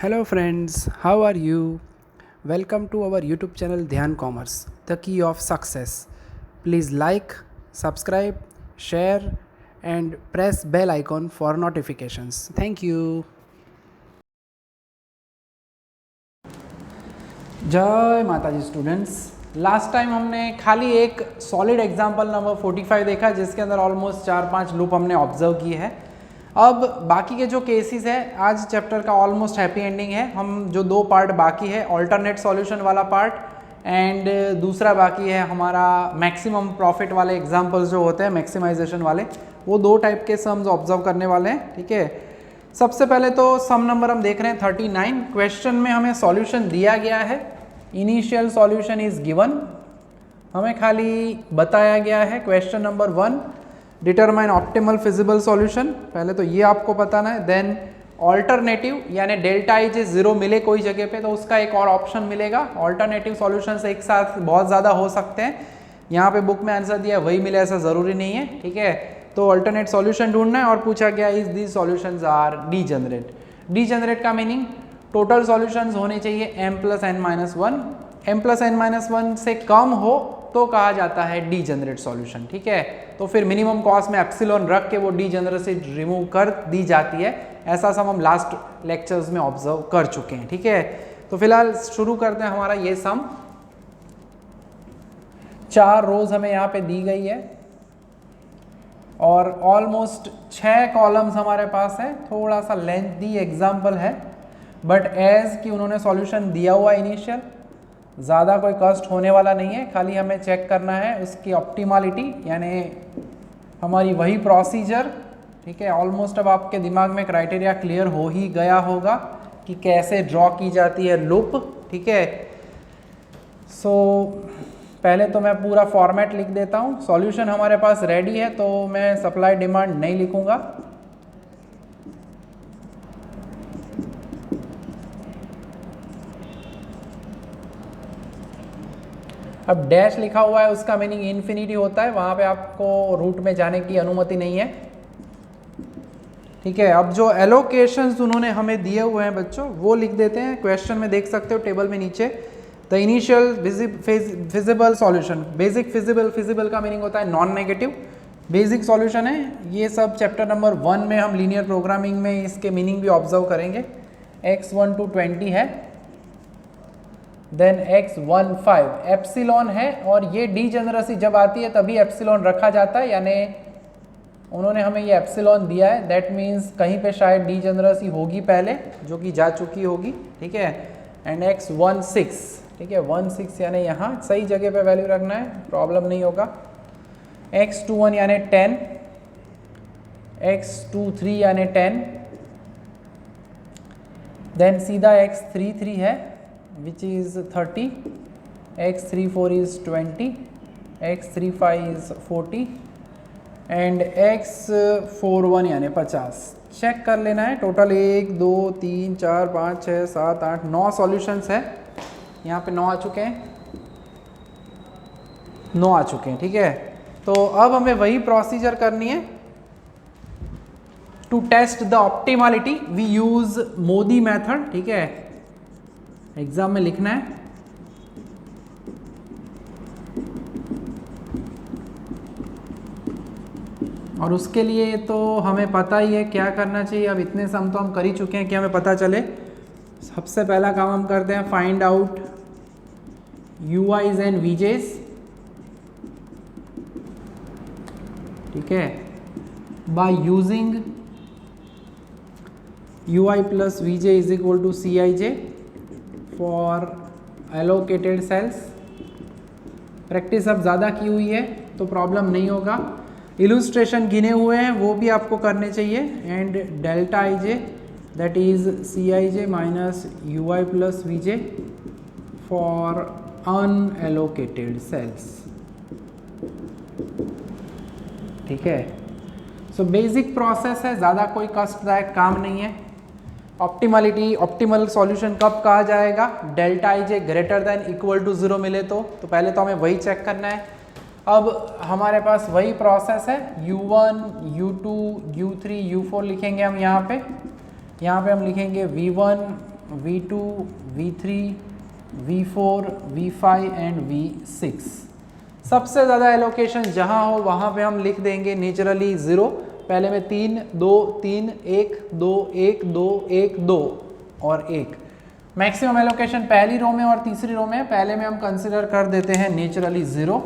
Hello friends, how are you? Welcome to our YouTube channel Dhyan Commerce, the key of success. Please like, subscribe, share and press bell icon for notifications. Thank you. जय माताजी students. Last time हमने खाली एक solid example number 45 देखा जिसके अंदर almost 4-5 loop हमने observe किए हैं। अब बाकी के जो केसेस है आज चैप्टर का ऑलमोस्ट हैप्पी एंडिंग है। हम जो दो पार्ट बाकी है, ऑल्टरनेट सॉल्यूशन वाला पार्ट एंड दूसरा बाकी है हमारा मैक्सिमम प्रॉफिट वाले एग्जाम्पल्स जो होते हैं मैक्सिमाइजेशन वाले, वो दो टाइप के सम्स ऑब्जर्व करने वाले हैं। ठीक है, सबसे पहले तो सम नंबर हम देख रहे हैं 39। क्वेश्चन में हमें सॉल्यूशन दिया गया है, इनिशियल सॉल्यूशन इज गिवन, हमें खाली बताया गया है question number 1 determine optimal feasible solution. पहले तो ये आपको बताना है। देन ऑल्टरनेटिव यानी डेल्टा आई जे 0 मिले कोई जगह पे तो उसका एक और ऑप्शन मिलेगा। ऑल्टरनेटिव सॉल्यूशंस एक साथ बहुत ज़्यादा हो सकते हैं, यहाँ पे बुक में आंसर दिया वही मिले ऐसा ज़रूरी नहीं है। ठीक है, तो अल्टरनेट सॉल्यूशन ढूंढना है और पूछा गया is these solutions are degenerate. Degenerate का मीनिंग टोटल सॉल्यूशंस होने चाहिए m+n-1, m+n-1 से कम हो तो कहा जाता है डीजेनरेट सॉल्यूशन। ठीक है, तो फिर मिनिमम कॉस्ट में एप्सिलॉन रख के वो डीजेनरेसी रिमूव कर दी जाती है। ऐसा सब हम लास्ट लेक्चर्स में ऑब्जर्व कर चुके हैं। ठीक है, तो फिलहाल शुरू करते हैं हमारा ये सम। 4 रोज हमें यहाँ पे दी गई है और ऑलमोस्ट 6 कॉलम्स हमारे पास है। थोड़ा सा लेंथी एग्जाम्पल है बट एज कि उन्होंने सॉल्यूशन दिया हुआ इनिशियल, ज़्यादा कोई कष्ट होने वाला नहीं है। खाली हमें चेक करना है उसकी ऑप्टिमलिटी यानी हमारी वही प्रोसीजर। ठीक है, ऑलमोस्ट अब आपके दिमाग में क्राइटेरिया क्लियर हो ही गया होगा कि कैसे ड्रॉ की जाती है लूप। ठीक है, सो पहले तो मैं पूरा फॉर्मेट लिख देता हूँ। सॉल्यूशन हमारे पास रेडी है तो मैं सप्लाई डिमांड नहीं लिखूंगा। अब डैश लिखा हुआ है उसका मीनिंग इन्फिनिटी होता है, वहां पे आपको रूट में जाने की अनुमति नहीं है। ठीक है, अब जो एलोकेशंस उन्होंने हमें दिए हुए हैं बच्चों वो लिख देते हैं। क्वेश्चन में देख सकते हो टेबल में नीचे the initial feasible solution. Basic feasible का मीनिंग होता है नॉन नेगेटिव। बेसिक सॉल्यूशन है ये सब। चैप्टर नंबर 1 में हम लीनियर प्रोग्रामिंग में इसके मीनिंग भी ऑब्जर्व करेंगे। x1 to 20 है, देन x15 एप्सिलॉन है और ये डीजेनरेसी जब आती है तभी एप्सिलॉन रखा जाता है, यानी उन्होंने हमें ये एप्सिलॉन दिया है, दैट मीन्स कहीं पे शायद डीजेनरेसी होगी पहले जो कि जा चुकी होगी। ठीक है, एंड x16, ठीक है 16 यानी यहाँ सही जगह पे वैल्यू रखना है, प्रॉब्लम नहीं होगा। x21 यानी 10, x23 यानी 10, देन सीधा x33 है which is 30, x34 is 20, x35 is 40 and x41 यानी 50। चेक कर लेना है। टोटल 1 2 3 4 5 6 7 8 9 सॉल्यूशंस है। यहाँ पे 9 आ चुके हैं, 9 आ चुके हैं। ठीक है, तो अब हमें वही प्रोसीजर करनी है। To test the optimality we use MODI method. ठीक है, एग्जाम में लिखना है। और उसके लिए तो हमें पता ही है क्या करना चाहिए। अब इतने सम तो हम कर ही चुके हैं कि हमें पता चले। सबसे पहला काम हम करते हैं, find out UIs and VJs। ठीक है, by using UI plus VJ is equal to CIJ for allocated cells. Practice अब ज़्यादा की हुई है तो प्रॉब्लम नहीं होगा। इलुस्ट्रेशन गिने हुए हैं वो भी आपको करने चाहिए। And delta IJ that is CIJ minus UI plus VJ for unallocated cells. ठीक है, सो बेसिक प्रोसेस है, ज़्यादा कोई कष्टदायक काम नहीं है। ऑप्टिमलिटी, ऑप्टिमल सॉल्यूशन कब कहा जाएगा? Delta IJ greater than equal to 0 मिले तो पहले तो हमें वही चेक करना है। अब हमारे पास वही प्रोसेस है, U1 U2 U3 U4 लिखेंगे हम यहाँ पे हम लिखेंगे V1 V2, V3, V4, V5 and V6। सबसे ज़्यादा एलोकेशन जहाँ हो वहाँ पे हम लिख देंगे नेचुरली 0। पहले में 3, 2, 3, 1, 2, 1, 2, 1, 2 और 1। मैक्सिमम एलोकेशन पहली रो में और तीसरी रो में। पहले में हम कंसिडर कर देते हैं नेचुरली 0।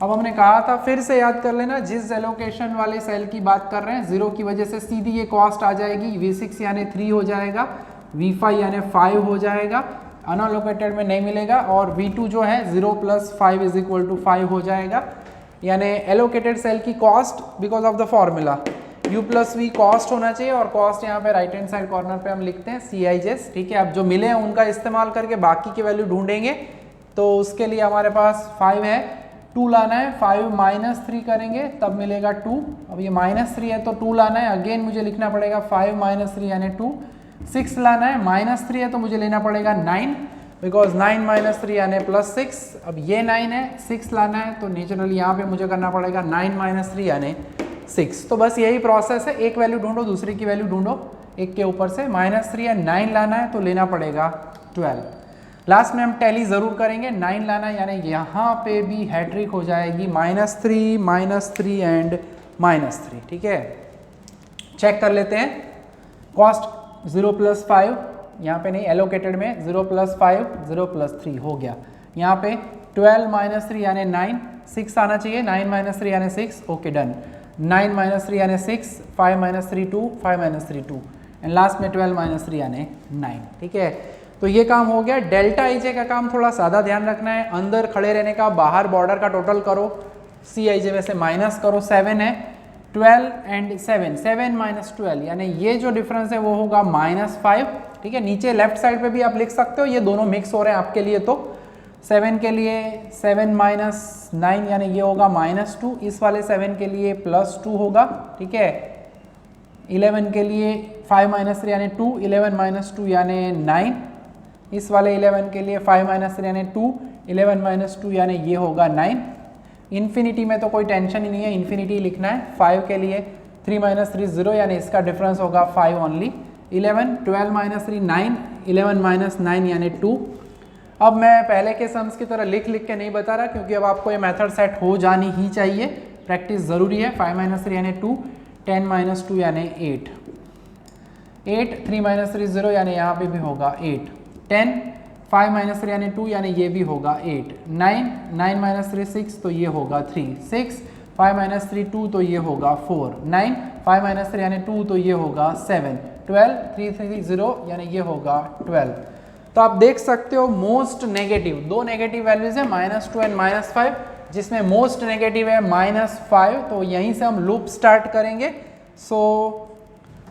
अब हमने कहा था, फिर से याद कर लेना, जिस एलोकेशन वाले सेल की बात कर रहे हैं 0 की वजह से सीधी ये कॉस्ट आ जाएगी। V6 यानी 3 हो जाएगा, V5 यानी 5 हो जाएगा, अनअलोकेटेड में नहीं मिलेगा, और V2 जो है 0 + 5 = 5 हो जाएगा। यानी एलोकेटेड सेल की cost because of the formula U + V cost होना चाहिए, और कॉस्ट यहाँ पे राइट हैंड साइड कॉर्नर पे हम लिखते हैं CIJs। ठीक है, अब जो मिले हैं उनका इस्तेमाल करके बाकी की वैल्यू ढूंढेंगे। तो उसके लिए हमारे पास 5 है, 2 लाना है, 5 - 3 करेंगे तब मिलेगा 2। अब ये -3 है तो 2 लाना है, अगेन मुझे लिखना पड़ेगा 5 - 3 यानी 2। 6 लाना है, -3 है तो मुझे लेना पड़ेगा 9, बिकॉज 9 - 3 यानी +6। अब ये 9 है, 6 लाना है तो नेचुरली यहाँ पे मुझे करना पड़ेगा 9 - 3 यानी 6। तो बस यही प्रोसेस है, एक वैल्यू ढूंढो, दूसरी की वैल्यू ढूंढो, एक के ऊपर से। -3 या 9 लाना है तो लेना पड़ेगा 12। लास्ट में हम टैली ज़रूर करेंगे। 9 लाना है यानी यहाँ पे भी हैट्रिक हो जाएगी, -3 एंड -3। ठीक है, चेक कर लेते हैं। कॉस्ट 0 + 5, यहाँ पे नहीं, एलोकेटेड में 0 + 5 0 + 3 हो गया। यहाँ पे 12 - 3 यानी 9, 6 आना चाहिए, 9 - 3 यानी 6। Okay done. 9 - 3 यानी 6, 5 - 3 2, 5 - 3 2, एंड लास्ट में 12 - 3 यानी 9। ठीक है, तो ये काम हो गया। डेल्टा IJ का काम थोड़ा ज़्यादा ध्यान रखना है, अंदर खड़े रहने का, बाहर बॉर्डर का टोटल करो, CIJ में से माइनस करो। 7 है, 12 एंड 7, 7 - 12 यानी ये जो डिफरेंस है वो होगा -5। ठीक है, नीचे लेफ्ट साइड पे भी आप लिख सकते हो, ये दोनों मिक्स हो रहे हैं आपके लिए। तो 7 के लिए 7 - 9 यानी ये होगा -2, इस वाले 7 के लिए +2 होगा। ठीक है, 11 के लिए 5 - 3 यानी 2, 11 - 2 यानी 9, इस वाले 11 के लिए 5 - 3 यानी 2, 11 - 2 यानी ये होगा 9। इन्फिनिटी में तो कोई टेंशन ही नहीं है, इन्फिनिटी लिखना है। 5 के लिए 3 - 3 0 यानी इसका डिफरेंस होगा 5 ओनली। 11, 12 - 3 9, 11 - 9 यानी 2। अब मैं पहले के सम्स की तरह लिख के नहीं बता रहा, क्योंकि अब आपको ये मेथड सेट हो जानी ही चाहिए, प्रैक्टिस ज़रूरी है। 5 - 3 यानी 2, 10 - 2 यानी 8, 8, 3 - 3 0 यानी यहाँ पे भी होगा 8, 10, 5 - 3 यानी 2 यानी ये भी होगा 8, 9, 9 - 3 6 तो ये होगा 3, 6, 5 - 3 2 तो ये होगा 4, 9, 5 - 3 यानी 2 तो ये होगा 7, 12, 3 3 0 यानी ये होगा 12। तो आप देख सकते हो मोस्ट नेगेटिव, दो नेगेटिव वैल्यूज है -2 एंड -5, जिसमें मोस्ट नेगेटिव है -5। तो यहीं से हम लूप स्टार्ट करेंगे। सो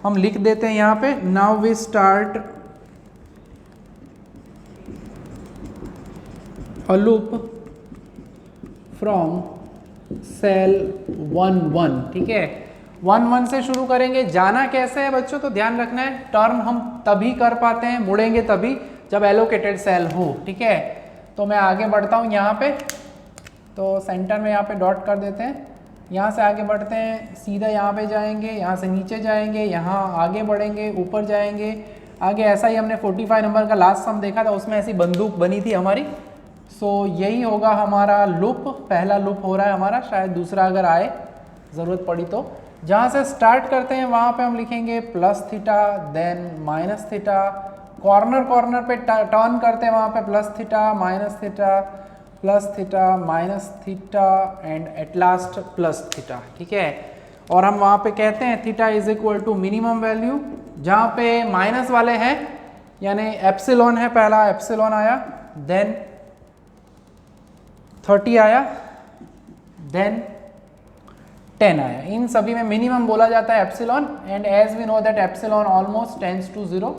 हम लिख देते हैं यहाँ पे, now we start a loop from cell 1 1। ठीक है, 1 1 से शुरू करेंगे। जाना कैसे है बच्चों, तो ध्यान रखना है, टर्न हम तभी कर पाते हैं, मुड़ेंगे तभी जब एलोकेटेड सेल हो। ठीक है, तो मैं आगे बढ़ता हूँ यहाँ पे, तो सेंटर में यहाँ पे डॉट कर देते हैं। यहाँ से आगे बढ़ते हैं, सीधा यहाँ पे जाएंगे, यहाँ से नीचे जाएंगे, यहाँ आगे बढ़ेंगे, ऊपर जाएंगे आगे। ऐसा ही हमने 45 नंबर का लास्ट सम देखा था, उसमें ऐसी बंदूक बनी थी हमारी। सो यही होगा हमारा लूप, पहला लूप हो रहा है हमारा, शायद दूसरा अगर आए ज़रूरत पड़ी तो। जहाँ से स्टार्ट करते हैं वहाँ पे हम लिखेंगे +θ देन -θ, कॉर्नर कॉर्नर पे टर्न करते हैं वहाँ पे +θ -θ एंड एट लास्ट +θ। ठीक है, और हम वहाँ पे कहते हैं θ = मिनिमम वैल्यू, जहाँ पे माइनस वाले हैं यानी एप्सिलॉन है, पहला एप्सिलॉन आया, देन 30 आया, देन 10 आया। इन सभी में मिनिमम बोला जाता है epsilon, and as we know that epsilon almost tends to 0।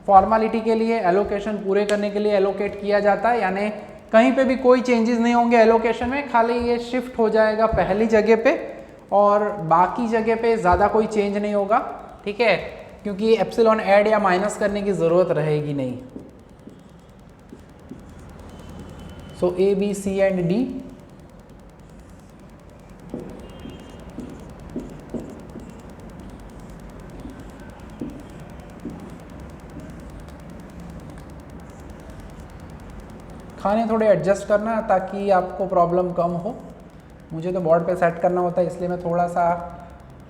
Formality के लिए, एलोकेशन पूरे करने के लिए एलोकेट किया जाता है, यानी कहीं पे भी कोई चेंजेस नहीं होंगे एलोकेशन में, खाली ये शिफ्ट हो जाएगा पहली जगह पे और बाकी जगह पे ज़्यादा कोई चेंज नहीं होगा। ठीक है, क्योंकि एप्सिलॉन ऐड या माइनस करने की ज़रूरत रहेगी नहीं। सो A, B, C and D, खाने थोड़े एडजस्ट करना ताकि आपको प्रॉब्लम कम हो। मुझे तो बोर्ड पे सेट करना होता है, इसलिए मैं थोड़ा सा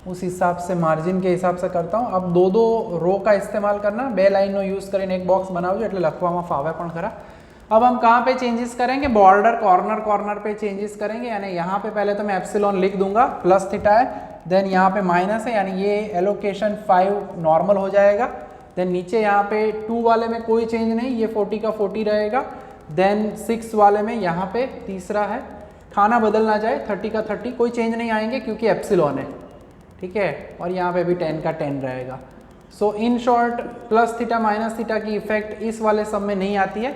उस हिसाब से मार्जिन के हिसाब से करता हूँ। अब दो दो रो का इस्तेमाल करना, 2 लाइनों यूज़ કરીને एक बॉक्स बनावજો એટલે લખવામાં ફાવે પણ ખરા। अब हम कहाँ पे चेंजेस करेंगे, बॉर्डर कॉर्नर पे चेंजेस करेंगे, यानी यहाँ पे पहले तो मैं एप्सिलॉन लिख दूंगा, प्लस थीटा है, देन यहाँ पे माइनस है, यानी ये एलोकेशन 5 नॉर्मल हो जाएगा। देन नीचे यहाँ पे 2 वाले में कोई चेंज नहीं, ये 40 का 40 रहेगा। देन 6 वाले में यहाँ पे तीसरा है, खाना बदल ना जाए, 30 का 30 कोई चेंज नहीं आएंगे क्योंकि एप्सिलॉन है, ठीक है। और यहाँ पे भी 10 का 10 रहेगा। So in short plus theta minus theta की इफेक्ट इस वाले सब में नहीं आती है।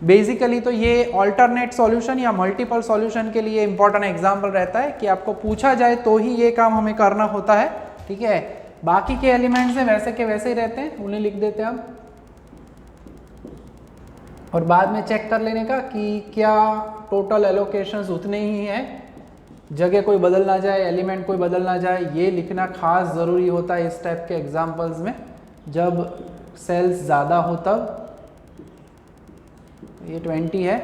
बेसिकली तो ये ऑल्टरनेट सॉल्यूशन या मल्टीपल सॉल्यूशन के लिए इंपॉर्टेंट एग्जांपल रहता है कि आपको पूछा जाए तो ही ये काम हमें करना होता है, ठीक है। बाकी के एलिमेंट्स हैं वैसे के वैसे ही रहते हैं, उन्हें लिख देते हैं हम, और बाद में चेक कर लेने का कि क्या टोटल एलोकेशंस उतने ही हैं, जगह कोई बदल ना जाए, एलिमेंट कोई बदल ना जाए, ये लिखना खास ज़रूरी होता है इस टाइप के एग्जांपल्स में। जब सेल्स ज़्यादा हो तब ये 20 है,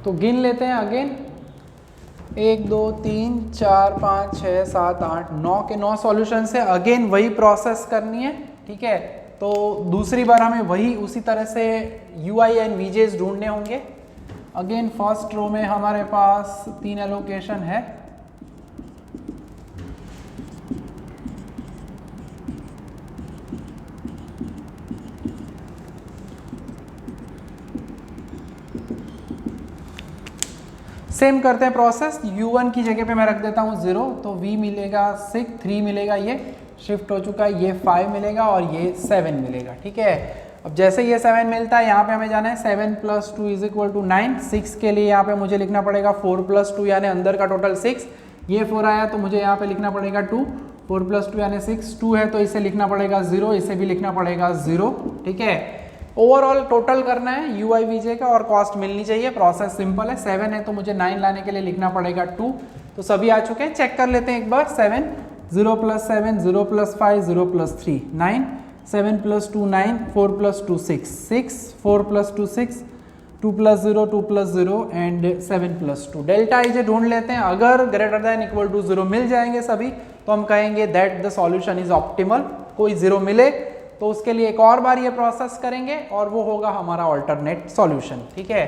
तो गिन लेते हैं अगेन, 1 2 3 4 5 6 7 8 9 के 9 सॉल्यूशन से अगेन वही प्रोसेस करनी है, ठीक है। तो दूसरी बार हमें वही उसी तरह से UI एंड VJs ढूंढने होंगे। अगेन फर्स्ट रो में हमारे पास 3 एलोकेशन है, सेम करते हैं प्रोसेस। U1 की जगह पे मैं रख देता हूँ 0, तो V मिलेगा 6, 3 मिलेगा, ये शिफ्ट हो चुका है, ये 5 मिलेगा और ये 7 मिलेगा, ठीक है। अब जैसे ये 7 मिलता है, यहाँ पे हमें जाना है 7 + 2 = 9। 6 के लिए यहाँ पे मुझे लिखना पड़ेगा 4 + 2 यानी अंदर का टोटल 6, ये 4 आया तो मुझे यहाँ पे लिखना पड़ेगा 2, 4 + 2 यानी 6, 2 है तो इसे लिखना पड़ेगा 0, इसे भी लिखना पड़ेगा 0, ठीक है। ओवरऑल टोटल करना है UI VJ का और कॉस्ट मिलनी चाहिए, प्रोसेस सिंपल है। 7 है तो मुझे 9 लाने के लिए लिखना पड़ेगा 2, तो सभी आ चुके हैं। चेक कर लेते हैं एक बार, 7 0 + 7 0 + 5 0 + 3 9, 7 + 2 9, 4 + 2 6 6, 4 + 2 6, 2 + 0 2 + 0 एंड 7 + 2। डेल्टा IJ ढूंढ लेते हैं, अगर > 0 मिल जाएंगे सभी तो हम कहेंगे that the solution is optimal. कोई 0 मिले तो उसके लिए एक और बार ये प्रोसेस करेंगे और वो होगा हमारा अल्टरनेट सॉल्यूशन, ठीक है।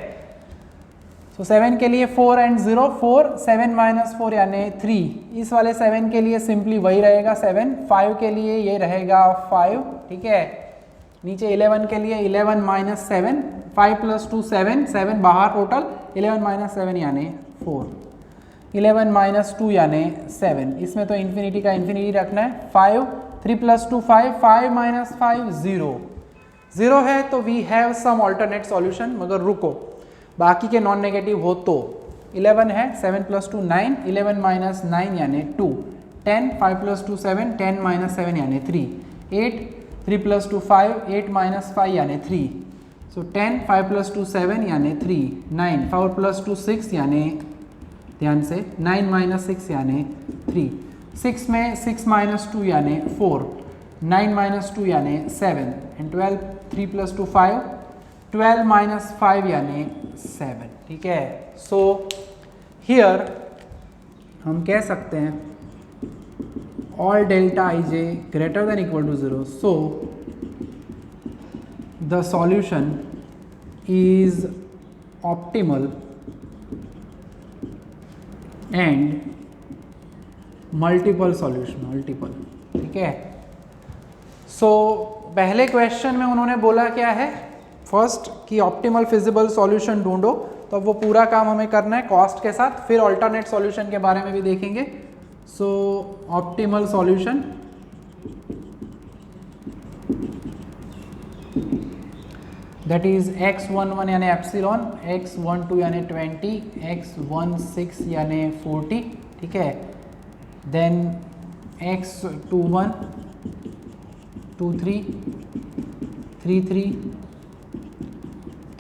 सो 7 के लिए 4 एंड 0 4, 7 - 4 यानी 3, इस वाले 7 के लिए सिंपली वही रहेगा 7, 5 के लिए ये रहेगा 5, ठीक है। नीचे 11 के लिए 11 - 7, 5 + 2 7, 7 बाहर टोटल, 11 - 7 यानी 4, 11 - 2 यानी 7, इसमें तो इन्फिनिटी का इन्फिनिटी रखना है। 5 3 + 2 5, 5 - 5 0, 0 है तो we have some alternate solution, मगर रुको, बाकी के नॉन नेगेटिव हो तो 11 है, 7 + 2 9, 11 - 9 यानी 2, 10 5 + 2 7, 10 - 7 यानी 3, 8 3 + 2 5, 8 - 5 यानी 3, सो 10 5 + 2 7 यानी 3, 9 4 + 2 6 यानी, ध्यान से, 9 - 6 यानी 3, 6 में 6 - 2 यानी 4, 9 - 2 यानी 7 एंड 12 3 + 2 5, 12 - 5 यानी 7, ठीक है। सो हियर हम कह सकते हैं all delta IJ > 0, so the solution is optimal and multiple solution, multiple, ठीक है। सो पहले क्वेश्चन में उन्होंने बोला क्या है, फर्स्ट कि ऑप्टिमल फिजिबल सॉल्यूशन ढूंढो, तो अब वो पूरा काम हमें करना है कॉस्ट के साथ, फिर अल्टरनेट सॉल्यूशन के बारे में भी देखेंगे। So optimal solution that is x11 यानी एप्सिलॉन, x12 यानी 20, x16 यानी 40, ठीक है। देन x21 23 33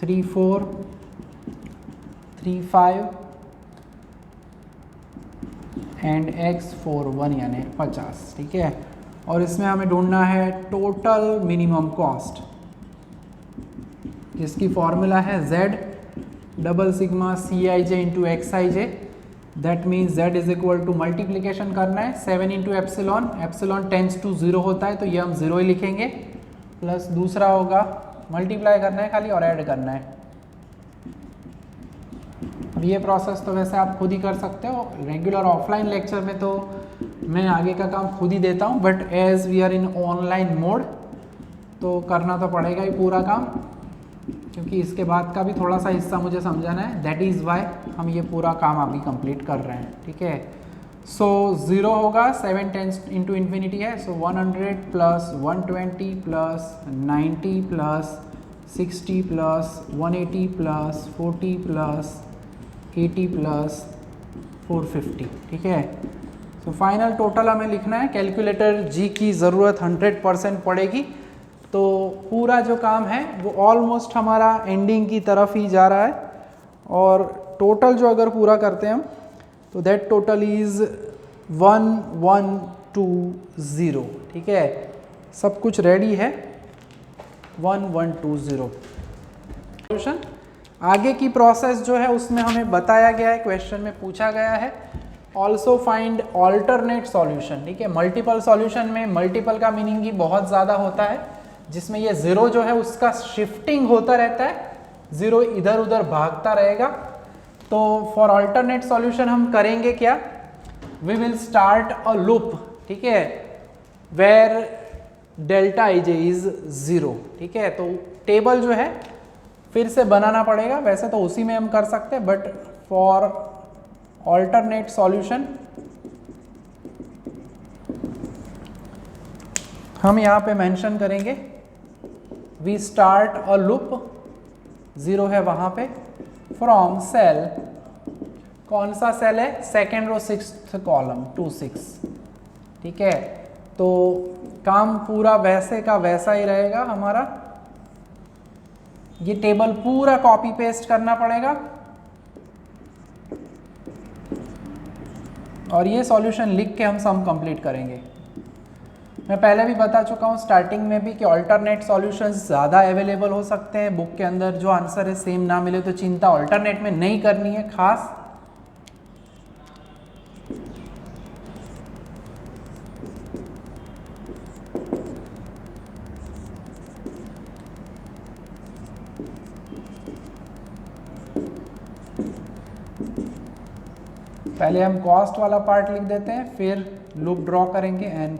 34 35 एंड x41 यानी 50, ठीक है। और इसमें हमें ढूंढना है टोटल मिनिमम कॉस्ट, जिसकी फॉर्मूला है z double sigma Cij into XIj। That means z is equal to multiplication करना है 7 into epsilon, epsilon tends to 0 होता है तो ये हम 0 ही लिखेंगे, प्लस दूसरा होगा मल्टीप्लाई करना है खाली और ऐड करना है। अब ये प्रोसेस तो वैसे आप खुद ही कर सकते हो, रेगुलर ऑफलाइन लेक्चर में तो मैं आगे का काम खुद ही देता हूँ, but as we are in online mode तो करना तो पड़ेगा ही पूरा काम, क्योंकि इसके बाद का भी थोड़ा सा हिस्सा मुझे समझाना है। दैट इज़ वाई हम ये पूरा काम अभी कंप्लीट कर रहे हैं, ठीक है। सो 0 होगा, 7 टेंस इंटू इन्फिनिटी है, सो 100 plus 120 plus 90 plus 60 plus 180 plus 40 plus 80 plus 450, ठीक है। सो फाइनल टोटल हमें लिखना है, कैलकुलेटर जी की ज़रूरत 100% पड़ेगी, तो पूरा जो काम है वो ऑलमोस्ट हमारा एंडिंग की तरफ ही जा रहा है। और टोटल जो अगर पूरा करते हैं हम तो दैट टोटल इज़ 1120, ठीक है। सब कुछ रेडी है, 1120 सॉल्यूशन। आगे की प्रोसेस जो है उसमें हमें बताया गया है, क्वेश्चन में पूछा गया है ऑल्सो फाइंड ऑल्टरनेट सॉल्यूशन, ठीक है। मल्टीपल सॉल्यूशन में मल्टीपल का मीनिंग ही बहुत ज़्यादा होता है, जिसमें ये 0 जो है उसका शिफ्टिंग होता रहता है, 0 इधर उधर भागता रहेगा। तो फॉर ऑल्टरनेट सॉल्यूशन हम करेंगे क्या, we will start a loop, ठीक है, वेयर डेल्टा ij इज 0, ठीक है। तो टेबल जो है फिर से बनाना पड़ेगा, वैसे तो उसी में हम कर सकते हैं, बट फॉर ऑल्टरनेट सॉल्यूशन हम यहाँ पे मेंशन करेंगे वी स्टार्ट अ लूप, 0 है वहाँ पे, फ्रॉम सेल, कौन सा सेल है, सेकेंड रो 6th कॉलम 2 6, ठीक है। तो काम पूरा वैसे का वैसा ही रहेगा हमारा, ये टेबल पूरा कॉपी पेस्ट करना पड़ेगा और ये सॉल्यूशन लिख के हम सम कंप्लीट करेंगे। मैं पहले भी बता चुका हूँ स्टार्टिंग में भी कि ऑल्टरनेट सॉल्यूशंस ज़्यादा अवेलेबल हो सकते हैं, बुक के अंदर जो आंसर है सेम ना मिले तो चिंता ऑल्टरनेट में नहीं करनी है खास। पहले हम कॉस्ट वाला पार्ट लिख देते हैं, फिर लूप ड्रॉ करेंगे एंड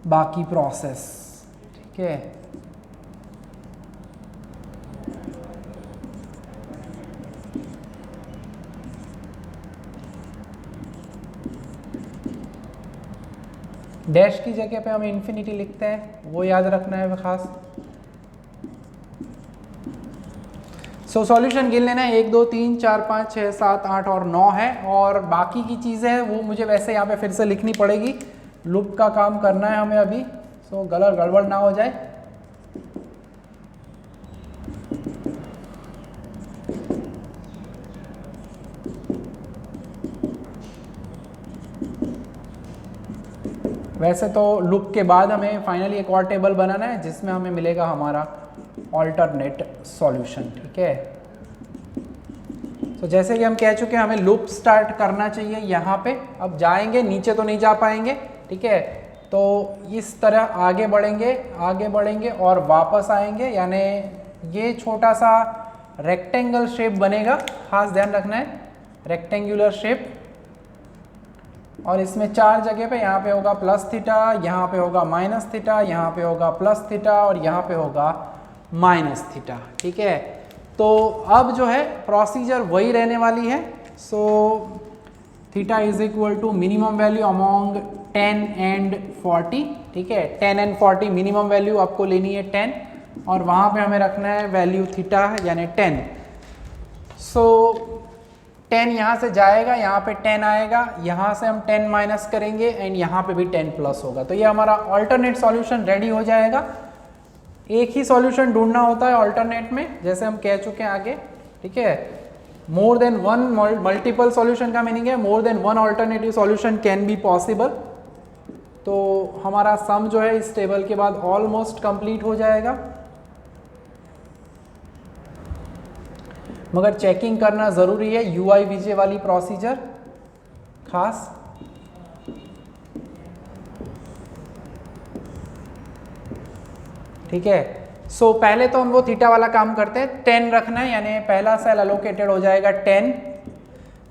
बाकी प्रोसेस, ठीक है। डैश की जगह पे हम इन्फिनिटी लिखते हैं, वो याद रखना है खास। सो सॉल्यूशन गिन लेना है, 1 2 3 4 5 6 7 8 और 9 है, और बाकी की चीज़ें हैं वो मुझे वैसे यहाँ पे फिर से लिखनी पड़ेगी, लूप का काम करना है हमें अभी, सो गलत गड़बड़ ना हो जाए। वैसे तो लूप के बाद हमें फाइनली एक और टेबल बनाना है जिसमें हमें मिलेगा हमारा ऑल्टरनेट सॉल्यूशन, ठीक है। तो जैसे कि हम कह चुके हैं हमें लूप स्टार्ट करना चाहिए यहाँ पे, अब जाएंगे नीचे तो नहीं जा पाएंगे, ठीक है। तो इस तरह आगे बढ़ेंगे और वापस आएंगे, यानी ये छोटा सा रेक्टेंगल शेप बनेगा, खास ध्यान रखना है, रेक्टेंगुलर शेप। और इसमें 4 जगह पे, यहाँ पे होगा प्लस थीटा, यहाँ पे होगा माइनस थीटा, यहाँ पे होगा प्लस थीटा और यहाँ पे होगा माइनस थीटा, ठीक है। तो अब जो है प्रोसीजर वही रहने वाली है। So theta is equal to minimum value among 10 and 40, ठीक है। 10 एंड 40 मिनिमम वैल्यू आपको लेनी है 10, और वहाँ पे हमें रखना है वैल्यू थीटा यानी 10। सो 10 यहाँ से जाएगा, यहाँ पे 10 आएगा, यहाँ से हम 10 माइनस करेंगे एंड यहाँ पे भी 10 प्लस होगा, तो ये हमारा ऑल्टरनेट सॉल्यूशन रेडी हो जाएगा। एक ही सॉल्यूशन ढूंढना होता है ऑल्टरनेट में, जैसे हम कह चुके हैं आगे, ठीक है। More than one multiple solution का मीनिंग है more than one alternative solution can be possible. तो हमारा सम जो है इस टेबल के बाद ऑलमोस्ट कंप्लीट हो जाएगा, मगर चेकिंग करना ज़रूरी है UI VJ वाली प्रोसीजर खास। ठीक है, सो पहले तो हम वो थीटा वाला काम करते हैं। 10 रखना है, यानी पहला सेल अलोकेटेड हो जाएगा 10,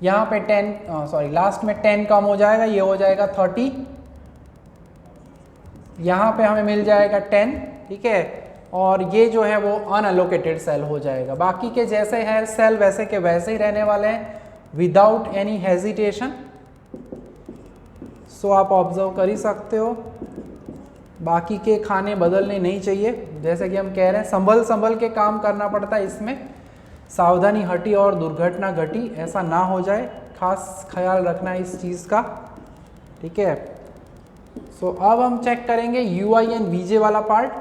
यहाँ पे 10 लास्ट में 10 कम हो जाएगा, ये हो जाएगा 30, यहाँ पे हमें मिल जाएगा 10। ठीक है, और ये जो है वो अनअलोकेटेड सेल हो जाएगा। बाकी के जैसे है सेल वैसे के वैसे ही रहने वाले हैं विदाउट एनी हेजिटेशन। सो आप ऑब्जर्व कर ही सकते हो, बाकी के खाने बदलने नहीं चाहिए। जैसे कि हम कह रहे हैं संभल संभल के काम करना पड़ता है, इसमें सावधानी हटी और दुर्घटना घटी, ऐसा ना हो जाए, खास ख्याल रखना है इस चीज़ का। ठीक है, सो अब हम चेक करेंगे UI एंड VJ वाला पार्ट,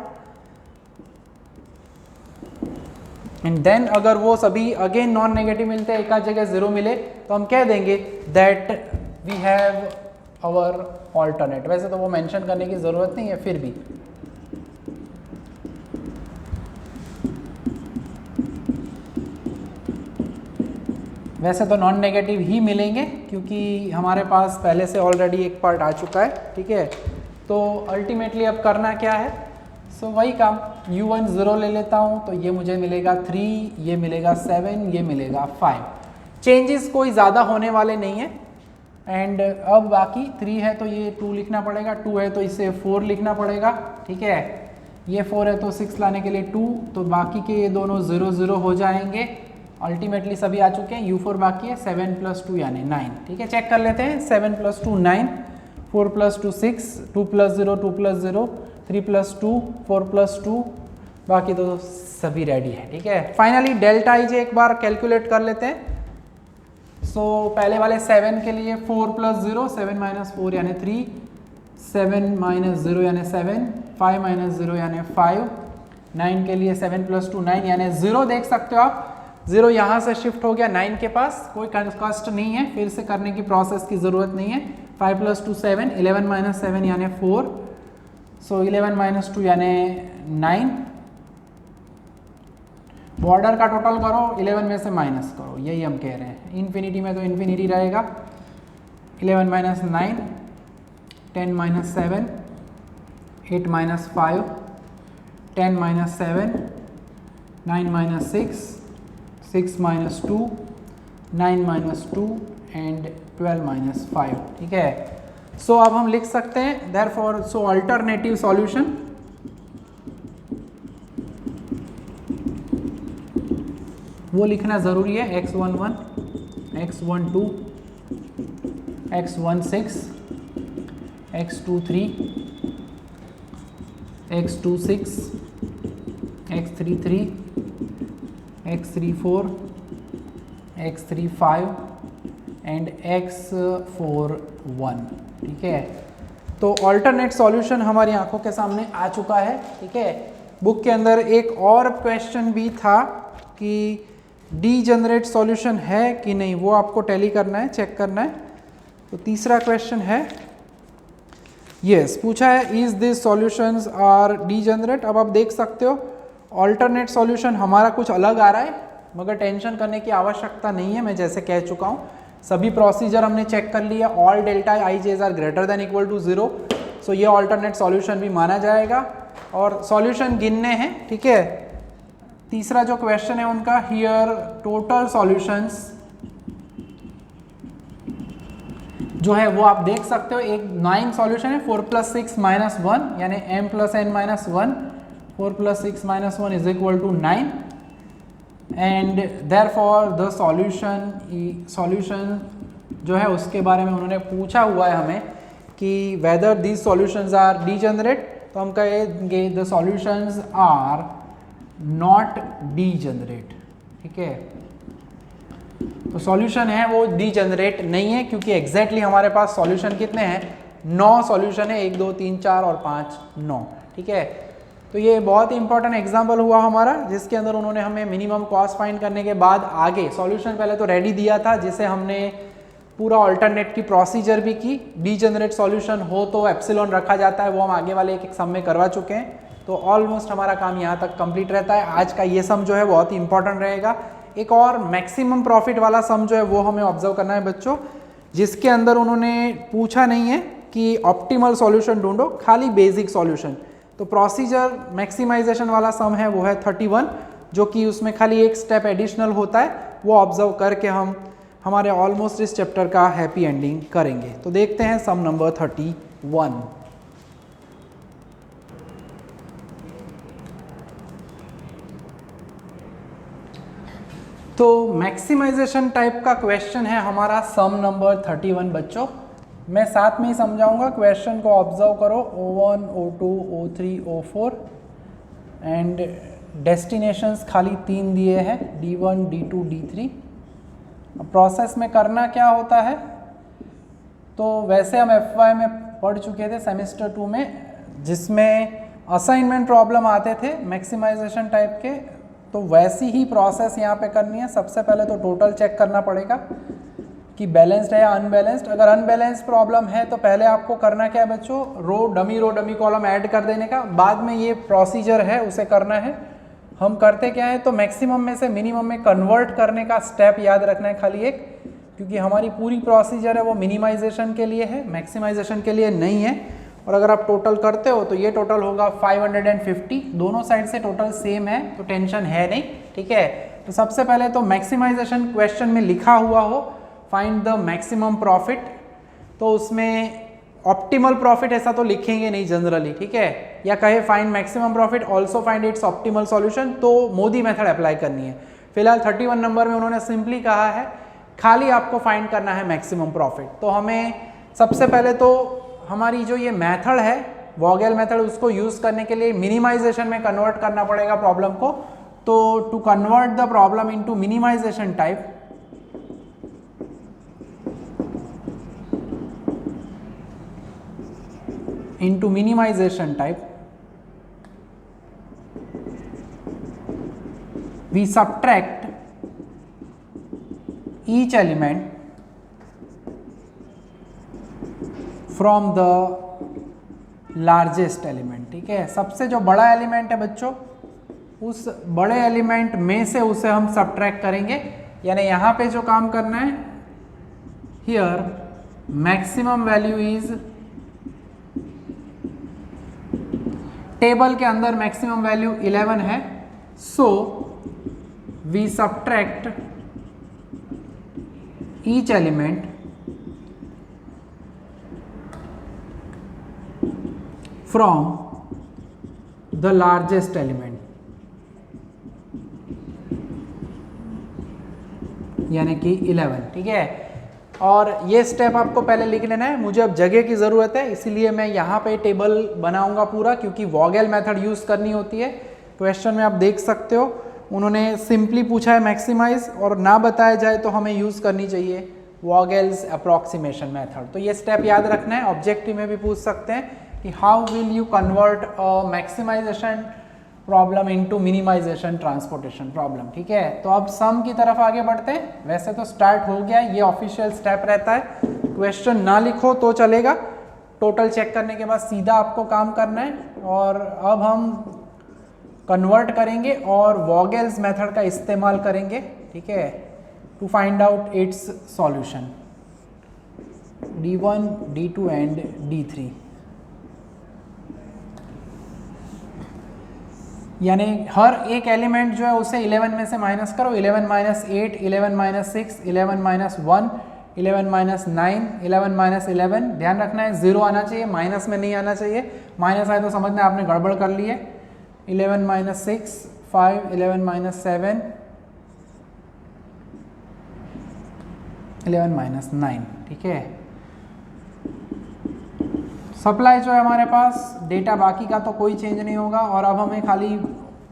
एंड देन अगर वो सभी अगेन नॉन नेगेटिव मिलते हैं, एक आध जगह 0 मिले, तो हम कह देंगे that we have our alternate. वैसे तो वो मेंशन करने की ज़रूरत नहीं है, फिर भी वैसे तो नॉन नेगेटिव ही मिलेंगे क्योंकि हमारे पास पहले से ऑलरेडी एक पार्ट आ चुका है। ठीक है, तो अल्टीमेटली अब करना क्या है, सो वही काम, U1 0 ले लेता हूँ तो ये मुझे मिलेगा 3, ये मिलेगा 7, ये मिलेगा 5। चेंजेस कोई ज़्यादा होने वाले नहीं है। एंड अब बाकी 3 है तो ये 2 लिखना पड़ेगा, 2 है तो इसे 4 लिखना पड़ेगा। ठीक है, ये 4 है तो 6 लाने के लिए 2, तो बाकी के ये दोनों 0 0 हो जाएंगे। अल्टीमेटली सभी आ चुके हैं, U4 बाकी है, 7 + 2 यानी 9। ठीक है, चेक कर लेते हैं, 7 + 2 9, 4 + 2 6, 2 + 0 2 + 0, 3 + 2 4 + 2, बाकी तो सभी रेडी है। ठीक है, फाइनली डेल्टा IJ एक बार कैलकुलेट कर लेते हैं। सो पहले वाले 7 के लिए 4 + 0, 7 - 4 यानी 3, 7 - 0 यानी 7, 5 - 0 यानी 5, 9 के लिए 7 + 2 9 यानी 0। देख सकते हो आप 0 यहाँ से शिफ्ट हो गया 9 के पास, कोई कष्ट नहीं है, फिर से करने की प्रोसेस की ज़रूरत नहीं है। 5 + 2 7, 11 - 7 यानी 4, सो 11 - 2 यानी 9। बॉर्डर का टोटल करो, 11 में से माइनस करो, यही हम कह रहे हैं। इन्फिनिटी में तो इन्फिनिटी रहेगा। 11 - 9, 10 - 7, 8 - 5, 10 - 7, 9 - 6, 6 - 2, 9 - 2 एंड 12 - 5। ठीक है, सो अब हम लिख सकते हैं देयरफॉर सो अल्टरनेटिव सॉल्यूशन वो लिखना ज़रूरी है, x11, x12, x16, x23, x26, x33, x34, x35 and x41। ठीक है, तो अल्टरनेट सॉल्यूशन हमारी आंखों के सामने आ चुका है। ठीक है, बुक के अंदर एक और क्वेश्चन भी था कि डीजनरेट सॉल्यूशन है कि नहीं, वो आपको टैली करना है, चेक करना है। तो तीसरा क्वेश्चन है, यस पूछा है is this solutions are degenerate. अब आप देख सकते हो ऑल्टरनेट सॉल्यूशन हमारा कुछ अलग आ रहा है, मगर टेंशन करने की आवश्यकता नहीं है। मैं जैसे कह चुका हूँ सभी प्रोसीजर हमने चेक कर लिया, all delta IJs are greater than equal to 0, so ये ऑल्टरनेट सॉल्यूशन भी माना जाएगा और सॉल्यूशन गिनने हैं। ठीक है, तीसरा जो क्वेश्चन है उनका, हियर टोटल सॉल्यूशंस जो है वो आप देख सकते हो, एक 9 सॉल्यूशन है, 4 + 6 - 1 यानी m + n - 1, 4 + 6 - 1 is equal to 9 and therefore the solution जो है उसके बारे में उन्होंने पूछा हुआ है हमें कि whether these solutions are degenerate, तो हम कहेंगे the solutions are not degenerate. ठीक है, तो सॉल्यूशन है वो डीजनरेट नहीं है क्योंकि एग्जैक्टली हमारे पास सॉल्यूशन कितने हैं, 9 सॉल्यूशन है, 1 2 3 4 और 5 9। ठीक है, तो ये बहुत ही इंपॉर्टेंट एग्जाम्पल हुआ हमारा, जिसके अंदर उन्होंने हमें मिनिमम कॉस्ट फाइंड करने के बाद आगे सॉल्यूशन पहले तो रेडी दिया था, जिसे हमने पूरा ऑल्टरनेट की प्रोसीजर भी की। डीजेनरेट सॉल्यूशन हो तो एप्सिलॉन रखा जाता है, वो हम आगे वाले एक सम में करवा चुके हैं। तो ऑलमोस्ट हमारा काम यहाँ तक कंप्लीट रहता है। आज का ये सम जो है बहुत ही इंपॉर्टेंट रहेगा। एक और मैक्सिमम प्रॉफिट वाला सम जो है वो हमें ऑब्जर्व करना है बच्चों, जिसके अंदर उन्होंने पूछा नहीं है कि ऑप्टिमल सॉल्यूशन ढूंढो, खाली बेसिक सॉल्यूशन। तो प्रोसीजर मैक्सिमाइजेशन वाला सम है वो है 31, जो कि उसमें खाली एक स्टेप एडिशनल होता है, वो ऑब्जर्व करके हम हमारे ऑलमोस्ट इस चैप्टर का हैप्पी एंडिंग करेंगे। तो देखते हैं सम नंबर 31। तो मैक्सिमाइजेशन टाइप का क्वेश्चन है हमारा सम नंबर 31 बच्चों। मैं साथ में ही समझाऊंगा, क्वेश्चन को ऑब्जर्व करो। O1, O2, O3, O4 and destinations खाली 3 दिए हैं, D1, D2, D3। प्रोसेस में करना क्या होता है, तो वैसे हम FY में पढ़ चुके थे सेमेस्टर 2 में, जिसमें असाइनमेंट प्रॉब्लम आते थे मैक्सिमाइजेशन टाइप के। तो वैसी ही प्रोसेस यहाँ पे करनी है। सबसे पहले तो टोटल चेक करना पड़ेगा कि बैलेंस्ड है या अनबैलेंस्ड। अगर अनबैलेंस्ड प्रॉब्लम है तो पहले आपको करना क्या है बच्चों, रो डमी कॉलम ऐड कर देने का। बाद में ये प्रोसीजर है उसे करना है। हम करते क्या है, तो मैक्सिमम में से मिनिमम में कन्वर्ट करने का स्टेप याद रखना है खाली एक, क्योंकि हमारी पूरी प्रोसीजर है वो मिनिमाइजेशन के लिए है, मैक्सिमाइजेशन के लिए नहीं है। और अगर आप टोटल करते हो तो ये टोटल होगा 550। दोनों साइड से टोटल सेम है तो टेंशन है नहीं, ठीक है। तो सबसे पहले तो मैक्सिमाइजेशन क्वेश्चन में लिखा हुआ हो फाइंड द मैक्सिमम प्रॉफिट, तो उसमें ऑप्टिमल प्रॉफिट ऐसा तो लिखेंगे नहीं जनरली, ठीक है। या कहे find maximum profit also find its optimal solution, तो मोदी मेथड अप्लाई करनी है। फिलहाल 31 नंबर में उन्होंने सिंपली कहा है खाली आपको फाइंड करना है मैक्सिमम प्रॉफिट। तो हमें सबसे पहले तो हमारी जो ये मेथड है वोगेल मेथड, उसको यूज करने के लिए मिनिमाइजेशन में कन्वर्ट करना पड़ेगा प्रॉब्लम को। तो to convert the problem into minimization type, we subtract each element from the largest element, ठीक है। सबसे जो बड़ा एलिमेंट है बच्चों, उस बड़े एलिमेंट में से उसे हम सब्ट्रैक्ट करेंगे। यानी यहाँ पे जो काम करना है, here maximum value is, table के अंदर मैक्सिमम वैल्यू 11 है, so we subtract each element from the largest element, यानी कि 11, ठीक है। और ये स्टेप आपको पहले लिख लेना है। मुझे अब जगह की ज़रूरत है, इसीलिए मैं यहाँ पे टेबल बनाऊंगा पूरा, क्योंकि वोगेल मेथड यूज़ करनी होती है। क्वेश्चन में आप देख सकते हो उन्होंने सिंपली पूछा है मैक्सिमाइज, और ना बताया जाए तो हमें यूज़ करनी चाहिए वोगेल्स अप्रॉक्सीमेशन मेथड। तो ये स्टेप याद रखना है। ऑब्जेक्टिव में भी पूछ सकते हैं कि how will you convert maximization problem into minimization transportation problem, ठीक है। तो अब सम की तरफ आगे बढ़ते हैं। वैसे तो स्टार्ट हो गया, ये ऑफिशियल स्टेप रहता है। क्वेश्चन ना लिखो तो चलेगा, टोटल चेक करने के बाद सीधा आपको काम करना है। और अब हम कन्वर्ट करेंगे और वोगेल्स मेथड का इस्तेमाल करेंगे, ठीक है, to find out its solution, D1, D2 and D3। यानी हर एक एलिमेंट जो है उसे 11 में से माइनस करो। 11 minus 8, 11 minus 6, 11 minus 1, 11 minus 9, 11 minus 11। ध्यान रखना है 0 आना चाहिए, माइनस में नहीं आना चाहिए। माइनस आए तो समझना आपने गड़बड़ कर ली है। 11 माइनस 6, 5, 11 माइनस 7, 11 माइनस 9, ठीक है। सप्लाई जो है हमारे पास, डेटा बाकी का तो कोई चेंज नहीं होगा। और अब हमें खाली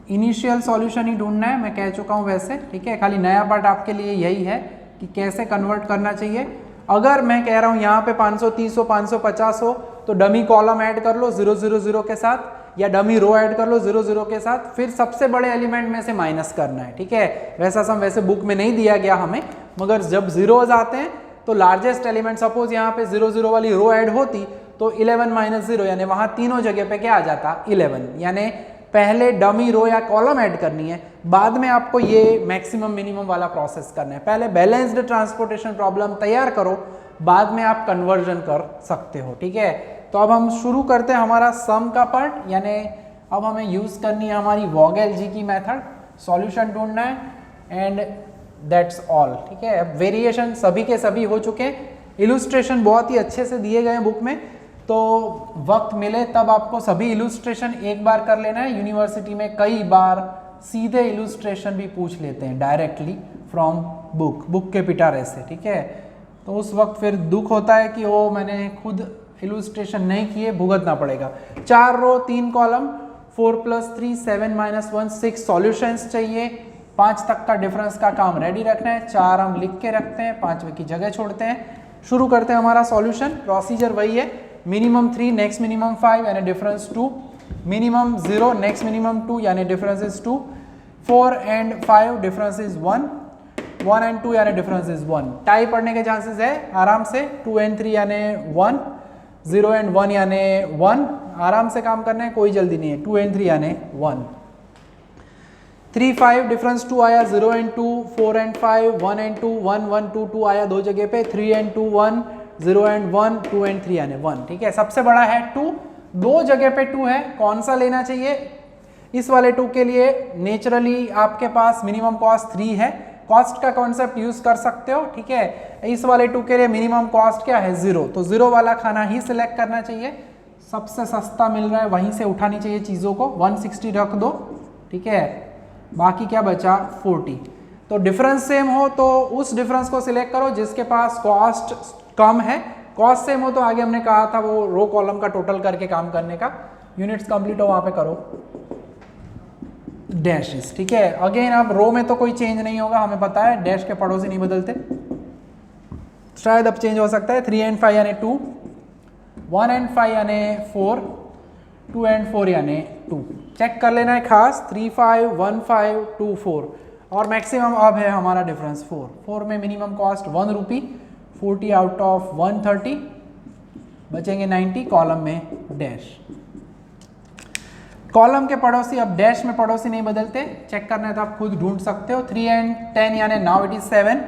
इनिशियल सॉल्यूशन ही ढूंढना है, मैं कह चुका हूँ वैसे, ठीक है। खाली नया पार्ट आपके लिए यही है कि कैसे कन्वर्ट करना चाहिए। अगर मैं कह रहा हूँ यहाँ पे 530 हो, 550 हो, तो डमी कॉलम ऐड कर लो 0 0 0 के साथ। या डमी रो ऐड कर लो 0 0 के साथ, फिर सबसे बड़े एलिमेंट में से माइनस करना है, ठीक है। वैसा सम वैसे बुक में नहीं दिया गया हमें, मगर जब जीरोज आते हैं तो लार्जेस्ट एलिमेंट, सपोज यहाँ पे 0 0 वाली रो ऐड होती तो 11 माइनस 0 यानी वहाँ तीनों जगह पे क्या आ जाता 11, यानी पहले डमी रो या कॉलम ऐड करनी है, बाद में आपको ये मैक्सिमम मिनिमम वाला प्रोसेस करना है। पहले बैलेंस्ड ट्रांसपोर्टेशन प्रॉब्लम तैयार करो, बाद में आप कन्वर्जन कर सकते हो, ठीक है। तो अब हम शुरू करते हैं हमारा सम का पार्ट, यानी अब हमें यूज़ करनी है हमारी वोगेल जी की मेथड, सॉल्यूशन ढूंढना है एंड दैट्स ऑल, ठीक है। अब वेरिएशन सभी के सभी हो चुके हैं, इलुस्ट्रेशन बहुत ही अच्छे से दिए गए हैं बुक में, तो वक्त मिले तब आपको सभी इलुस्ट्रेशन एक बार कर लेना है। यूनिवर्सिटी में कई बार सीधे इलुस्ट्रेशन भी पूछ लेते हैं डायरेक्टली फ्रॉम बुक के पिटारे से, ठीक है। तो उस वक्त फिर दुख होता है कि वो मैंने खुद इलुस्ट्रेशन नहीं किए, भुगतना पड़ेगा। 4 रो 3 कॉलम, 4 + 3 7 - 1 6 सॉल्यूशंस चाहिए, 5 तक का डिफरेंस का काम रेडी रखना है। 4 हम लिख के रखते हैं, 5वें की जगह छोड़ते हैं। शुरू करते हैं हमारा सॉल्यूशन। प्रोसीजर वही है, मिनिमम 3 नेक्स्ट मिनिमम 5 यानी डिफरेंस 2, मिनिमम 0 नेक्स्ट मिनिमम 2 यानी difference is 2, 4 and 5 difference is 1, 1 and 2 यानी डिफरेंस इज 1। टाई पढ़ने के चांसेस है आराम से, 2 एंड 3 यानी 1, 0 एंड 1 यानी 1, आराम से काम करना है, कोई जल्दी नहीं है। 2 एंड 3 यानी 1, 3 5 डिफरेंस 2 आया, 0 एंड 2, 4 एंड 5, 1 एंड 2, 1 1 2 2 आया दो जगह पे, 3 एंड 2 1, 0 एंड 1, 2 एंड 3 यानी 1, ठीक है। सबसे बड़ा है 2, दो जगह पे 2 है, कौन सा लेना चाहिए? इस वाले 2 के लिए नेचुरली आपके पास मिनिमम कॉस्ट 3 है, कॉस्ट का कॉन्सेप्ट यूज कर सकते हो, ठीक है। इस वाले 2 के लिए मिनिमम कॉस्ट क्या है 0, तो 0 वाला खाना ही सिलेक्ट करना चाहिए, सबसे सस्ता मिल रहा है वहीं से उठानी चाहिए चीज़ों को। 160 रख दो, ठीक है। बाकी क्या बचा 40। तो डिफरेंस सेम हो तो उस डिफरेंस को सिलेक्ट करो जिसके पास कॉस्ट कम है, कॉस्ट सेम हो तो आगे हमने कहा था वो रो कॉलम का टोटल करके काम करने का, यूनिट्स कंप्लीट हो वहां पे करो डैशेस, ठीक है। अगेन अब रो में तो कोई चेंज नहीं होगा, हमें पता है डैश के पड़ोसी नहीं बदलते, शायद अब चेंज हो सकता है। 3 एंड 5 यानी 2, 1 एंड 5 यानी 4, 2 एंड 4 यानी 2। चेक कर लेना है खास, 3 5 1 5 2 4 और मैक्सिमम अब है हमारा डिफरेंस 4। 4 में minimum cost 1 rupee, 40 out of 130, बचेंगे 90, कॉलम में डैश। कॉलम के पड़ोसी अब डैश में पड़ोसी नहीं बदलते, चेक करना है तो आप खुद ढूंढ सकते हो। 3 एंड 10 यानी नाउ इट इज 7,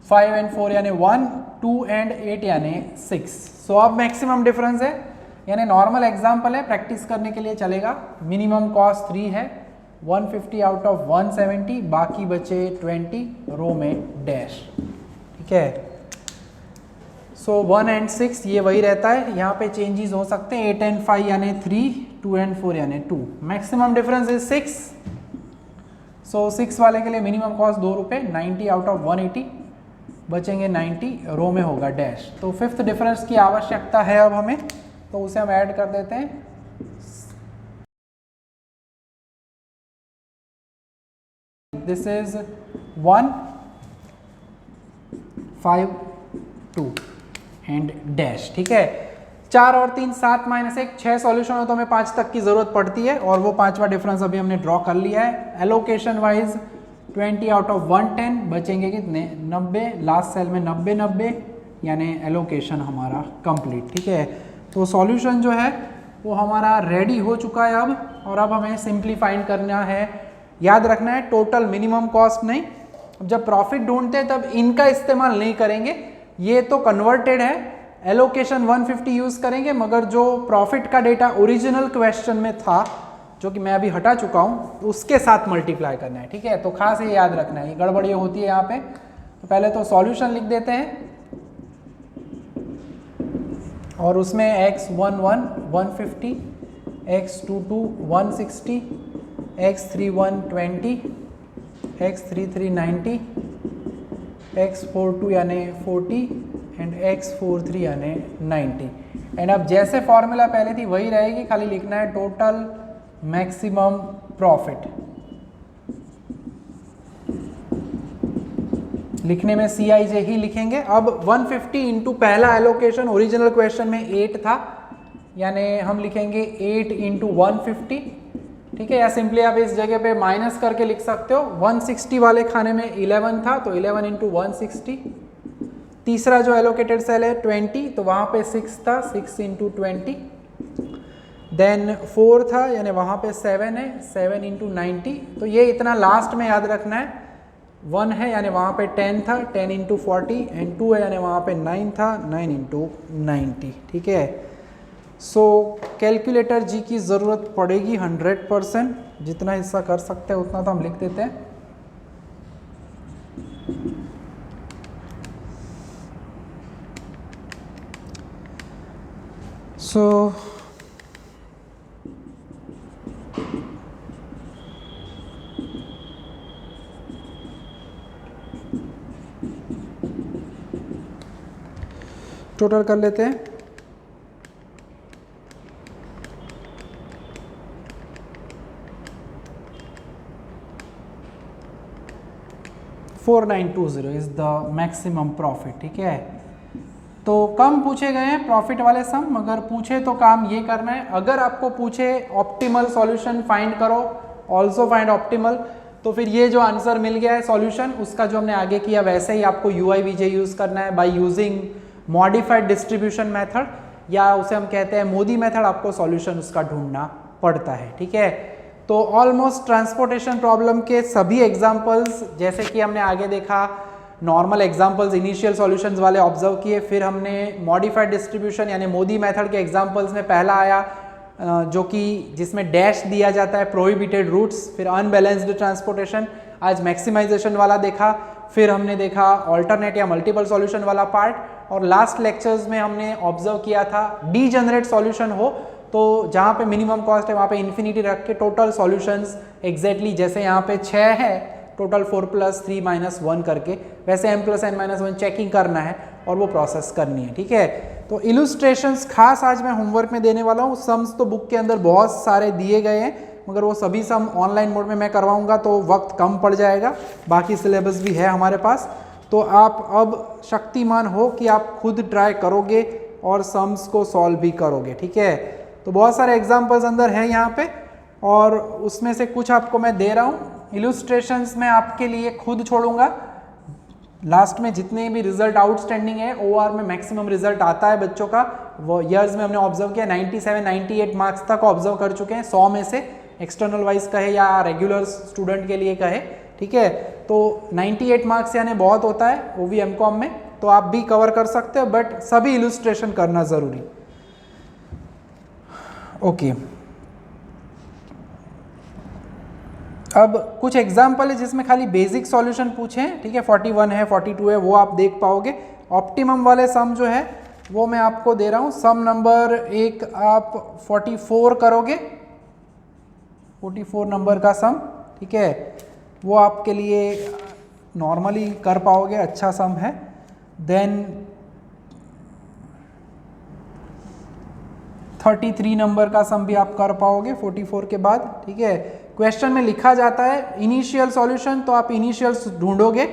5 एंड 4 यानी 1, 2 एंड 8 यानी 6। सो अब मैक्सिमम डिफरेंस है, यानी नॉर्मल एग्जाम्पल है, प्रैक्टिस करने के लिए चलेगा। मिनिमम कॉस्ट 3 है, 150 आउट ऑफ 170, बाकी बचे 20, रो में डैश, ठीक है। सो 1 एंड 6 ये वही रहता है, यहाँ पे चेंजेस हो सकते हैं। 8 एंड 5 यानी 3, 2 एंड 4 यानी 2, मैक्सिमम डिफरेंस इज 6। सो 6 वाले के लिए मिनिमम कॉस्ट 2 रुपये, 90 आउट ऑफ 180, बचेंगे 90, रो में होगा डैश। तो 5th डिफरेंस की आवश्यकता है अब हमें, तो उसे हम ऐड कर देते हैं। दिस इज 1 5 2 एंड डैश, ठीक है। 4 और 3 7 - 1 6 सॉल्यूशन हो तो हमें 5 तक की जरूरत पड़ती है, और वो 5वां डिफरेंस अभी हमने ड्रॉ कर लिया है। एलोकेशन वाइज 20 आउट ऑफ 110, बचेंगे कितने 90, लास्ट सेल में 90 90 यानी एलोकेशन हमारा कंप्लीट, ठीक है। तो सॉल्यूशन जो है वो हमारा रेडी हो चुका है अब, और अब हमें सिंप्लीफाइंड करना है। याद रखना है टोटल मिनिमम कॉस्ट नहीं, जब प्रॉफिट ढूंढते हैं तब इनका इस्तेमाल नहीं करेंगे, ये तो कन्वर्टेड है। एलोकेशन 150 यूज करेंगे, मगर जो प्रॉफिट का डेटा ओरिजिनल क्वेश्चन में था, जो कि मैं अभी हटा चुका हूँ, उसके साथ मल्टीप्लाई करना है, ठीक है। तो खास ये याद रखना है, ये गड़बड़ी होती है यहाँ पे। तो पहले तो सॉल्यूशन लिख देते हैं, और उसमें x11 150, x22 160, x31 20, x33 90, x42 यानी 40 एंड x43 यानी 90। एंड अब जैसे फॉर्मूला पहले थी वही रहेगी, खाली लिखना है टोटल मैक्सिमम प्रॉफिट। लिखने में CIJ ही लिखेंगे। अब 150 इंटू पहला एलोकेशन ओरिजिनल क्वेश्चन में 8 था, यानी हम लिखेंगे 8 इंटू 150, ठीक है, या सिंपली आप इस जगह पे माइनस करके लिख सकते हो। 160 वाले खाने में 11 था तो 11 इंटू 160। तीसरा जो एलोकेटेड सेल है 20, तो वहाँ पे 6 था, 6 इंटू 20। देन 4 था यानी वहाँ पे 7 है, 7 इंटू 90। तो ये इतना लास्ट में याद रखना है। 1 है यानी वहाँ पे 10 था, 10 इंटू 40, एंड 2 है यानी वहाँ पे 9 था, 9 इंटू 90, ठीक है। सो कैलकुलेटर जी की ज़रूरत पड़ेगी 100%, जितना हिस्सा कर सकते हैं उतना तो हम लिख देते हैं। सो टोटल कर लेते हैं। $4920 इज द मैक्सिमम प्रॉफिट, ठीक है। तो कम पूछे गए हैं प्रॉफिट वाले सम, अगर पूछे तो काम ये करना है। अगर आपको पूछे ऑप्टिमल सॉल्यूशन फाइंड करो, ऑल्सो फाइंड ऑप्टिमल, तो फिर ये जो आंसर मिल गया है सॉल्यूशन, उसका जो हमने आगे किया वैसे ही आपको UIVJ यूज़ करना है by using modified distribution method, या उसे हम कहते हैं मोदी मेथड। आपको सॉल्यूशन उसका ढूंढना पड़ता है, ठीक है। तो ऑलमोस्ट ट्रांसपोर्टेशन प्रॉब्लम के सभी एग्जांपल्स, जैसे कि हमने आगे देखा नॉर्मल एग्जांपल्स इनिशियल सॉल्यूशंस वाले ऑब्जर्व किए, फिर हमने मॉडिफाइड डिस्ट्रीब्यूशन यानी मोदी मेथड के एग्जांपल्स में पहला आया जो कि जिसमें डैश दिया जाता है प्रोहिबिटेड रूट्स, फिर अनबैलेंस्ड ट्रांसपोर्टेशन, आज मैक्सिमाइजेशन वाला देखा, फिर हमने देखा ऑल्टरनेट या मल्टीपल सॉल्यूशन वाला पार्ट, और लास्ट लेक्चर्स में हमने ऑब्जर्व किया था डीजेनरेट सॉल्यूशन हो तो जहाँ पे मिनिमम कॉस्ट है वहाँ पे इन्फिनिटी रख के टोटल सॉल्यूशंस एग्जैक्टली जैसे यहाँ पे 6 है टोटल 4 + 3 - 1 करके, वैसे m + n - 1 चेकिंग करना है और वो प्रोसेस करनी है, ठीक है। तो इलुस्ट्रेशंस खास आज मैं होमवर्क में देने वाला हूँ। सम्स तो बुक के अंदर बहुत सारे दिए गए हैं, मगर वो सभी सम ऑनलाइन मोड में मैं करवाऊंगा तो वक्त कम पड़ जाएगा, बाकी सिलेबस भी है हमारे पास। तो आप अब शक्तिमान हो कि आप खुद ट्राई करोगे और सम्स को सॉल्व भी करोगे, ठीक है। तो बहुत सारे एग्जाम्पल्स अंदर हैं यहाँ पे, और उसमें से कुछ आपको मैं दे रहा हूँ। इलुस्ट्रेशंस में आपके लिए खुद छोड़ूंगा, लास्ट में जितने भी रिजल्ट आउटस्टैंडिंग है OR में मैक्सिमम रिजल्ट आता है बच्चों का, वो ईयर्स में हमने ऑब्जर्व किया 97-98 मार्क्स तक ऑब्जर्व कर चुके हैं 100 में से, एक्सटर्नल वाइज कहे या रेगुलर स्टूडेंट के लिए कहे, ठीक है। तो 98 मार्क्स यानी बहुत होता है वो भी MCOM में, तो आप भी कवर कर सकते हो, बट सभी इलुस्ट्रेशन करना ज़रूरी। ओके, अब कुछ एग्जाम्पल है जिसमें खाली बेसिक सॉल्यूशन पूछे हैं, ठीक है। 41 है, 42 है, वो आप देख पाओगे। ऑप्टिमम वाले सम जो है वो मैं आपको दे रहा हूँ। सम नंबर 1 आप 44 करोगे, 44 नंबर का सम, ठीक है, वो आपके लिए नॉर्मली कर पाओगे, अच्छा सम है। देन 33 नंबर का सम भी आप कर पाओगे 44 के बाद, ठीक है। क्वेश्चन में लिखा जाता है इनिशियल सॉल्यूशन, तो आप इनिशियल्स ढूंढोगे,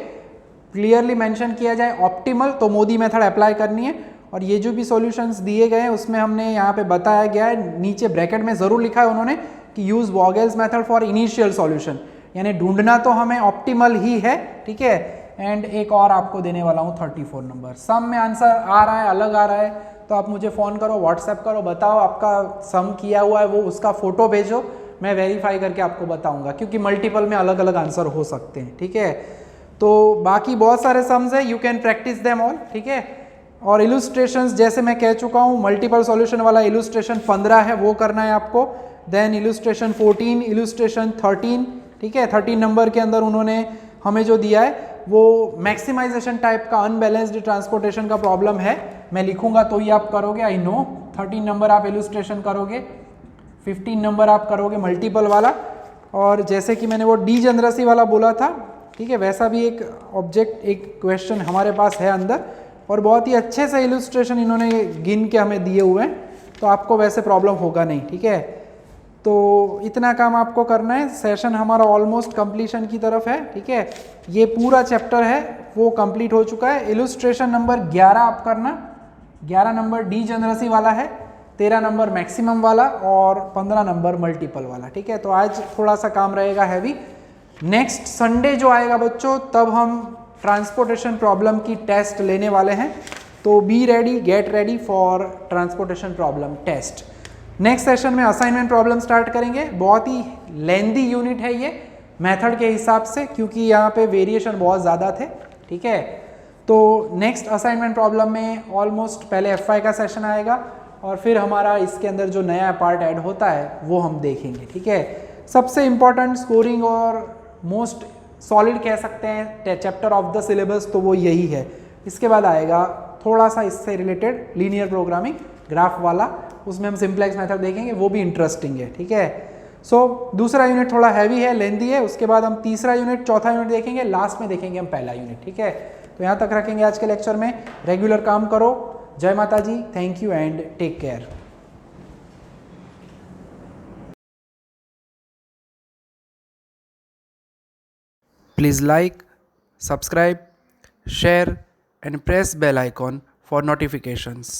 क्लियरली मेंशन किया जाए ऑप्टिमल तो मोदी मेथड अप्लाई करनी है। और ये जो भी सॉल्यूशंस दिए गए हैं उसमें हमने यहाँ पे बताया गया है, नीचे ब्रैकेट में ज़रूर लिखा है उन्होंने कि use Vogel's method for initial solution, यानी ढूंढना तो हमें ऑप्टिमल ही है, ठीक है। एंड एक और आपको देने वाला हूँ 34 नंबर। सम में आंसर आ रहा है, अलग आ रहा है, तो आप मुझे फ़ोन करो, व्हाट्सएप करो, बताओ आपका सम किया हुआ है वो, उसका फ़ोटो भेजो, मैं वेरीफाई करके आपको बताऊंगा, क्योंकि मल्टीपल में अलग अलग आंसर हो सकते हैं, ठीक है। तो बाकी बहुत सारे सम्स है, you can practice them all, ठीक है। और इलुस्ट्रेशंस जैसे मैं कह चुका हूँ, मल्टीपल सॉल्यूशन वाला इलुस्ट्रेशन 15 है वो करना है आपको। देन इलुस्ट्रेशन 14, इलुस्ट्रेशन 13, ठीक है। 13 नंबर के अंदर उन्होंने हमें जो दिया है वो मैक्सिमाइजेशन टाइप का अनबैलेंस्ड ट्रांसपोर्टेशन का प्रॉब्लम है, मैं लिखूंगा तो ही आप करोगे, आई नो। 13 नंबर आप इलुस्ट्रेशन करोगे, 15 नंबर आप करोगे मल्टीपल वाला, और जैसे कि मैंने वो डीजेनरेसी वाला बोला था, ठीक है, वैसा भी एक ऑब्जेक्ट, एक क्वेश्चन हमारे पास है अंदर, और बहुत ही अच्छे से इलुस्ट्रेशन इन्होंने गिन के हमें दिए हुए हैं, तो आपको वैसे प्रॉब्लम होगा नहीं, ठीक है। तो इतना काम आपको करना है। सेशन हमारा ऑलमोस्ट कंप्लीशन की तरफ है, ठीक है। ये पूरा चैप्टर है वो कंप्लीट हो चुका है। इलुस्ट्रेशन नंबर 11 आप करना, 11 नंबर डीजेनरेसी वाला है। 13 नंबर मैक्सिमम वाला और 15 नंबर मल्टीपल वाला। ठीक है, तो आज थोड़ा सा काम रहेगा हैवी। नेक्स्ट संडे जो आएगा बच्चों, तब हम ट्रांसपोर्टेशन प्रॉब्लम की टेस्ट लेने वाले हैं। तो be ready, get ready for transportation problem test. Next session में असाइनमेंट प्रॉब्लम स्टार्ट करेंगे। बहुत ही लेंदी यूनिट है ये मेथड के हिसाब से, क्योंकि यहाँ पे वेरिएशन बहुत ज़्यादा थे। ठीक है, तो नेक्स्ट असाइनमेंट प्रॉब्लम में ऑलमोस्ट पहले FI का सेशन आएगा और फिर हमारा इसके अंदर जो नया पार्ट ऐड होता है वो हम देखेंगे। ठीक है, सबसे इम्पॉर्टेंट स्कोरिंग और मोस्ट सॉलिड कह सकते हैं चैप्टर ऑफ द सिलेबस, तो वो यही है। इसके बाद आएगा थोड़ा सा इससे रिलेटेड लीनियर प्रोग्रामिंग, ग्राफ वाला, उसमें हम सिंप्लेक्स मेथड देखेंगे, वो भी इंटरेस्टिंग है। ठीक है, सो दूसरा यूनिट थोड़ा हैवी है, लेंदी है। उसके बाद हम तीसरा यूनिट, चौथा यूनिट देखेंगे, लास्ट में देखेंगे हम पहला यूनिट। ठीक है, तो यहाँ तक रखेंगे आज के लेक्चर में। रेगुलर काम करो। जय माता जी, thank you and take care. Please like, subscribe, share and press bell icon for notifications.